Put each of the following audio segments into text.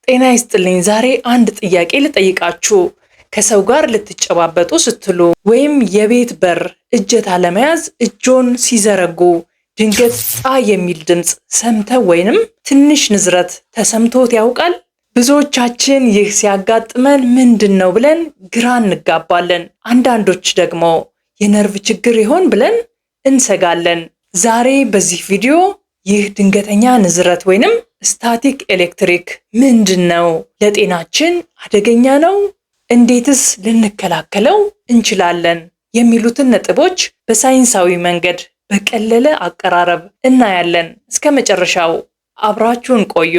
ጤና ይስጥልኝ። ዛሬ አንድ ጥያቄ ልጠይቃችሁ። ከሰው ጋር ልትጨባበጡ ስትሉ ወይም የቤት በር እጀታ ለመያዝ እጆን ሲዘረጉ ድንገት ጣ የሚል ድምፅ ሰምተው ወይንም ትንሽ ንዝረት ተሰምቶት ያውቃል? ብዙዎቻችን ይህ ሲያጋጥመን ምንድነው ብለን ግራ እንጋባለን። አንዳንዶች ደግሞ የነርቭ ችግር ይሆን ብለን እንሰጋለን። ዛሬ በዚህ ቪዲዮ ይህ ድንገተኛ ንዝረት ወይንም ስታቲክ ኤሌክትሪክ ምንድነው? ለጤናችን አደገኛ ነው? እንዴትስ ልንከላከለው እንችላለን? የሚሉትን ነጥቦች በሳይንሳዊ መንገድ በቀለለ አቀራረብ እናያለን። እስከ መጨረሻው አብራችሁን ቆዩ።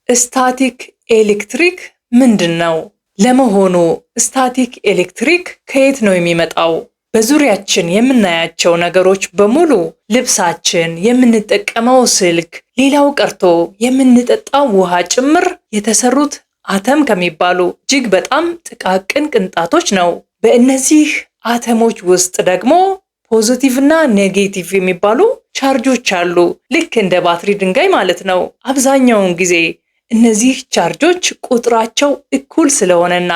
ስታቲክ ኤሌክትሪክ ምንድነው? ለመሆኑ ስታቲክ ኤሌክትሪክ ከየት ነው የሚመጣው? በዙሪያችን የምናያቸው ነገሮች በሙሉ ልብሳችን፣ የምንጠቀመው ስልክ፣ ሌላው ቀርቶ የምንጠጣው ውሃ ጭምር የተሰሩት አተም ከሚባሉ እጅግ በጣም ጥቃቅን ቅንጣቶች ነው። በእነዚህ አተሞች ውስጥ ደግሞ ፖዚቲቭ እና ኔጌቲቭ የሚባሉ ቻርጆች አሉ። ልክ እንደ ባትሪ ድንጋይ ማለት ነው። አብዛኛውን ጊዜ እነዚህ ቻርጆች ቁጥራቸው እኩል ስለሆነና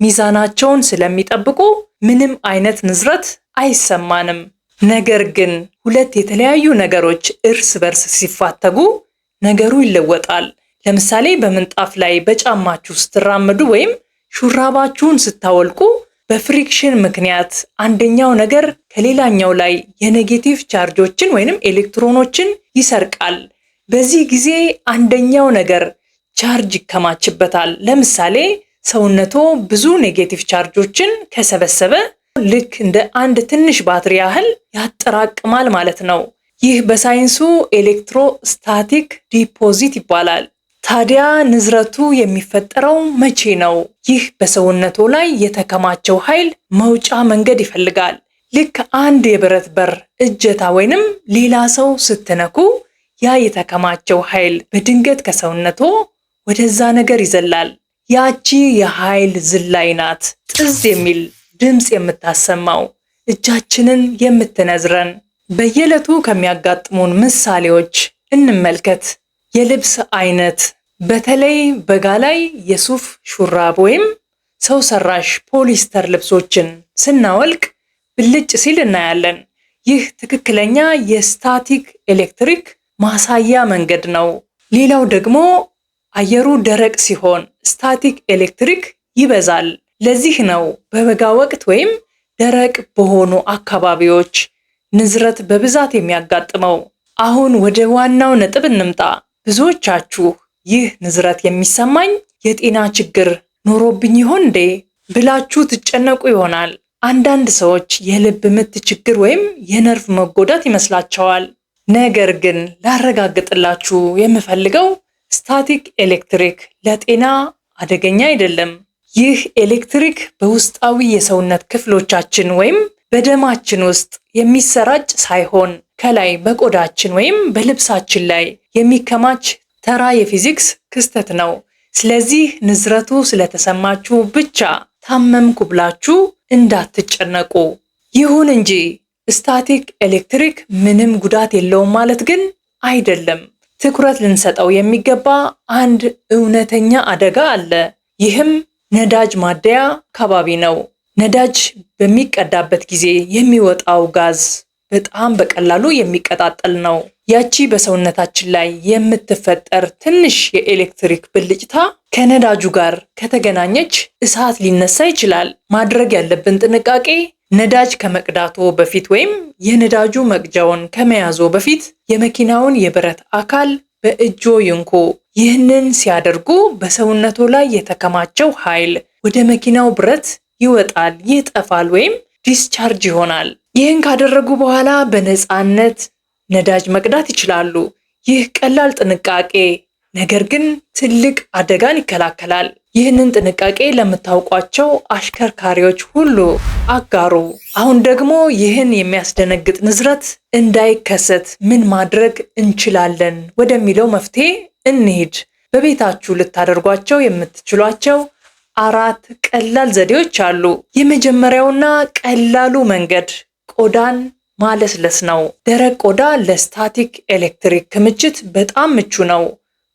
ሚዛናቸውን ስለሚጠብቁ ምንም አይነት ንዝረት አይሰማንም። ነገር ግን ሁለት የተለያዩ ነገሮች እርስ በርስ ሲፋተጉ ነገሩ ይለወጣል። ለምሳሌ በምንጣፍ ላይ በጫማችሁ ስትራመዱ ወይም ሹራባችሁን ስታወልቁ በፍሪክሽን ምክንያት አንደኛው ነገር ከሌላኛው ላይ የኔጌቲቭ ቻርጆችን ወይንም ኤሌክትሮኖችን ይሰርቃል። በዚህ ጊዜ አንደኛው ነገር ቻርጅ ይከማችበታል። ለምሳሌ ሰውነቶ ብዙ ኔጌቲቭ ቻርጆችን ከሰበሰበ ልክ እንደ አንድ ትንሽ ባትሪ ያህል ያጠራቅማል ማለት ነው። ይህ በሳይንሱ ኤሌክትሮስታቲክ ዲፖዚት ይባላል። ታዲያ ንዝረቱ የሚፈጠረው መቼ ነው? ይህ በሰውነቶ ላይ የተከማቸው ኃይል መውጫ መንገድ ይፈልጋል። ልክ አንድ የብረት በር እጀታ ወይንም ሌላ ሰው ስትነኩ ያ የተከማቸው ኃይል በድንገት ከሰውነቶ ወደዛ ነገር ይዘላል። ያቺ የኃይል ዝላይ ናት ጥዝ የሚል ድምፅ የምታሰማው፣ እጃችንን የምትነዝረን። በየዕለቱ ከሚያጋጥሙን ምሳሌዎች እንመልከት። የልብስ አይነት፣ በተለይ በጋ ላይ የሱፍ ሹራብ ወይም ሰው ሰራሽ ፖሊስተር ልብሶችን ስናወልቅ ብልጭ ሲል እናያለን። ይህ ትክክለኛ የስታቲክ ኤሌክትሪክ ማሳያ መንገድ ነው። ሌላው ደግሞ አየሩ ደረቅ ሲሆን ስታቲክ ኤሌክትሪክ ይበዛል። ለዚህ ነው በበጋ ወቅት ወይም ደረቅ በሆኑ አካባቢዎች ንዝረት በብዛት የሚያጋጥመው። አሁን ወደ ዋናው ነጥብ እንምጣ። ብዙዎቻችሁ ይህ ንዝረት የሚሰማኝ የጤና ችግር ኖሮብኝ ይሆን እንዴ ብላችሁ ትጨነቁ ይሆናል። አንዳንድ ሰዎች የልብ ምት ችግር ወይም የነርቭ መጎዳት ይመስላቸዋል። ነገር ግን ላረጋግጥላችሁ የምፈልገው ስታቲክ ኤሌክትሪክ ለጤና አደገኛ አይደለም። ይህ ኤሌክትሪክ በውስጣዊ የሰውነት ክፍሎቻችን ወይም በደማችን ውስጥ የሚሰራጭ ሳይሆን ከላይ በቆዳችን ወይም በልብሳችን ላይ የሚከማች ተራ የፊዚክስ ክስተት ነው። ስለዚህ ንዝረቱ ስለተሰማችሁ ብቻ ታመምኩ ብላችሁ እንዳትጨነቁ። ይሁን እንጂ ስታቲክ ኤሌክትሪክ ምንም ጉዳት የለውም ማለት ግን አይደለም። ትኩረት ልንሰጠው የሚገባ አንድ እውነተኛ አደጋ አለ። ይህም ነዳጅ ማደያ አካባቢ ነው። ነዳጅ በሚቀዳበት ጊዜ የሚወጣው ጋዝ በጣም በቀላሉ የሚቀጣጠል ነው። ያቺ በሰውነታችን ላይ የምትፈጠር ትንሽ የኤሌክትሪክ ብልጭታ ከነዳጁ ጋር ከተገናኘች እሳት ሊነሳ ይችላል። ማድረግ ያለብን ጥንቃቄ ነዳጅ ከመቅዳቶ በፊት ወይም የነዳጁ መቅጃውን ከመያዞ በፊት የመኪናውን የብረት አካል በእጆ ይንኩ። ይህንን ሲያደርጉ በሰውነቶ ላይ የተከማቸው ኃይል ወደ መኪናው ብረት ይወጣል፣ ይጠፋል ወይም ዲስቻርጅ ይሆናል። ይህን ካደረጉ በኋላ በነፃነት ነዳጅ መቅዳት ይችላሉ። ይህ ቀላል ጥንቃቄ ነገር ግን ትልቅ አደጋን ይከላከላል። ይህንን ጥንቃቄ ለምታውቋቸው አሽከርካሪዎች ሁሉ አጋሩ። አሁን ደግሞ ይህን የሚያስደነግጥ ንዝረት እንዳይከሰት ምን ማድረግ እንችላለን ወደሚለው መፍትሄ እንሂድ። በቤታችሁ ልታደርጓቸው የምትችሏቸው 4 ቀላል ዘዴዎች አሉ። የመጀመሪያውና ቀላሉ መንገድ ቆዳን ማለስለስ ነው። ደረቅ ቆዳ ለስታቲክ ኤሌክትሪክ ክምችት በጣም ምቹ ነው።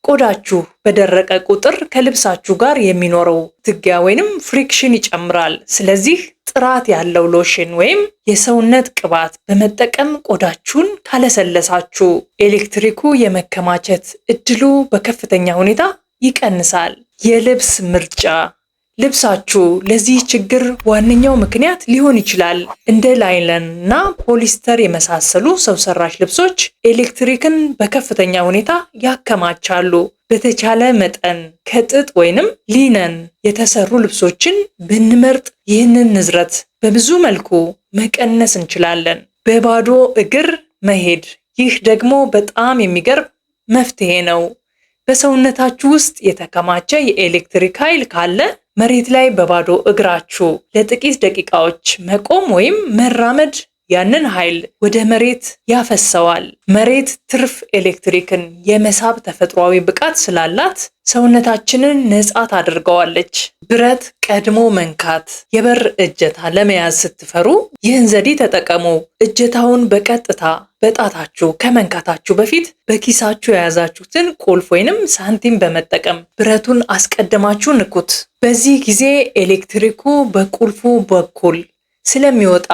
ቆዳችሁ በደረቀ ቁጥር ከልብሳችሁ ጋር የሚኖረው ትጊያ ወይንም ፍሪክሽን ይጨምራል። ስለዚህ ጥራት ያለው ሎሽን ወይም የሰውነት ቅባት በመጠቀም ቆዳችሁን ካለሰለሳችሁ ኤሌክትሪኩ የመከማቸት እድሉ በከፍተኛ ሁኔታ ይቀንሳል። የልብስ ምርጫ ልብሳችሁ ለዚህ ችግር ዋነኛው ምክንያት ሊሆን ይችላል። እንደ ላይለን እና ፖሊስተር የመሳሰሉ ሰው ሰራሽ ልብሶች ኤሌክትሪክን በከፍተኛ ሁኔታ ያከማቻሉ። በተቻለ መጠን ከጥጥ ወይንም ሊነን የተሰሩ ልብሶችን ብንመርጥ ይህንን ንዝረት በብዙ መልኩ መቀነስ እንችላለን። በባዶ እግር መሄድ፣ ይህ ደግሞ በጣም የሚገርም መፍትሄ ነው። በሰውነታችሁ ውስጥ የተከማቸ የኤሌክትሪክ ኃይል ካለ መሬት ላይ በባዶ እግራችሁ ለጥቂት ደቂቃዎች መቆም ወይም መራመድ ያንን ኃይል ወደ መሬት ያፈሰዋል። መሬት ትርፍ ኤሌክትሪክን የመሳብ ተፈጥሯዊ ብቃት ስላላት ሰውነታችንን ነፃ ታደርገዋለች። ብረት ቀድሞ መንካት። የበር እጀታ ለመያዝ ስትፈሩ ይህን ዘዴ ተጠቀሙ። እጀታውን በቀጥታ በጣታችሁ ከመንካታችሁ በፊት በኪሳችሁ የያዛችሁትን ቁልፍ ወይንም ሳንቲም በመጠቀም ብረቱን አስቀድማችሁ ንኩት። በዚህ ጊዜ ኤሌክትሪኩ በቁልፉ በኩል ስለሚወጣ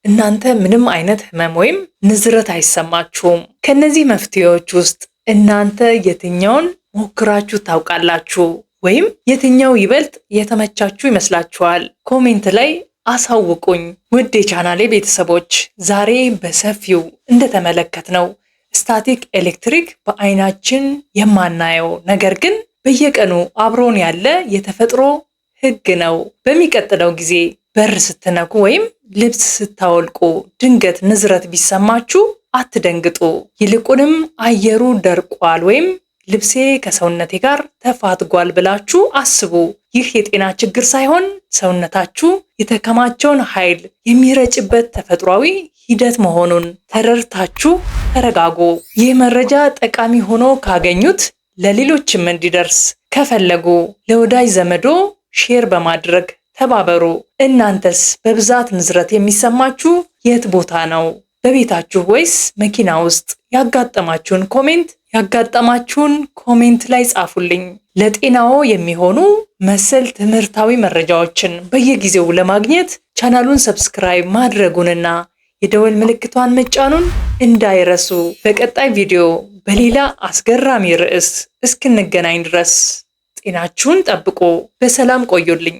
እናንተ ምንም አይነት ህመም ወይም ንዝረት አይሰማችሁም። ከነዚህ መፍትሄዎች ውስጥ እናንተ የትኛውን ሞክራችሁ ታውቃላችሁ? ወይም የትኛው ይበልጥ የተመቻችሁ ይመስላችኋል? ኮሜንት ላይ አሳውቁኝ። ውድ የቻናሌ ቤተሰቦች ዛሬ በሰፊው እንደተመለከትነው ስታቲክ ኤሌክትሪክ በአይናችን የማናየው ነገር ግን በየቀኑ አብሮን ያለ የተፈጥሮ ህግ ነው። በሚቀጥለው ጊዜ በር ስትነኩ ወይም ልብስ ስታወልቁ ድንገት ንዝረት ቢሰማችሁ አትደንግጡ። ይልቁንም አየሩ ደርቋል ወይም ልብሴ ከሰውነቴ ጋር ተፋትጓል ብላችሁ አስቡ። ይህ የጤና ችግር ሳይሆን ሰውነታችሁ የተከማቸውን ኃይል የሚረጭበት ተፈጥሯዊ ሂደት መሆኑን ተረድታችሁ ተረጋጉ። ይህ መረጃ ጠቃሚ ሆኖ ካገኙት ለሌሎችም እንዲደርስ ከፈለጉ ለወዳጅ ዘመዶ ሼር በማድረግ ተባበሩ። እናንተስ በብዛት ንዝረት የሚሰማችሁ የት ቦታ ነው? በቤታችሁ ወይስ መኪና ውስጥ? ያጋጠማችሁን ኮሜንት ላይ ጻፉልኝ። ለጤናዎ የሚሆኑ መሰል ትምህርታዊ መረጃዎችን በየጊዜው ለማግኘት ቻናሉን ሰብስክራይብ ማድረጉንና የደወል ምልክቷን መጫኑን እንዳይረሱ። በቀጣይ ቪዲዮ በሌላ አስገራሚ ርዕስ እስክንገናኝ ድረስ ጤናችሁን ጠብቁ። በሰላም ቆዩልኝ።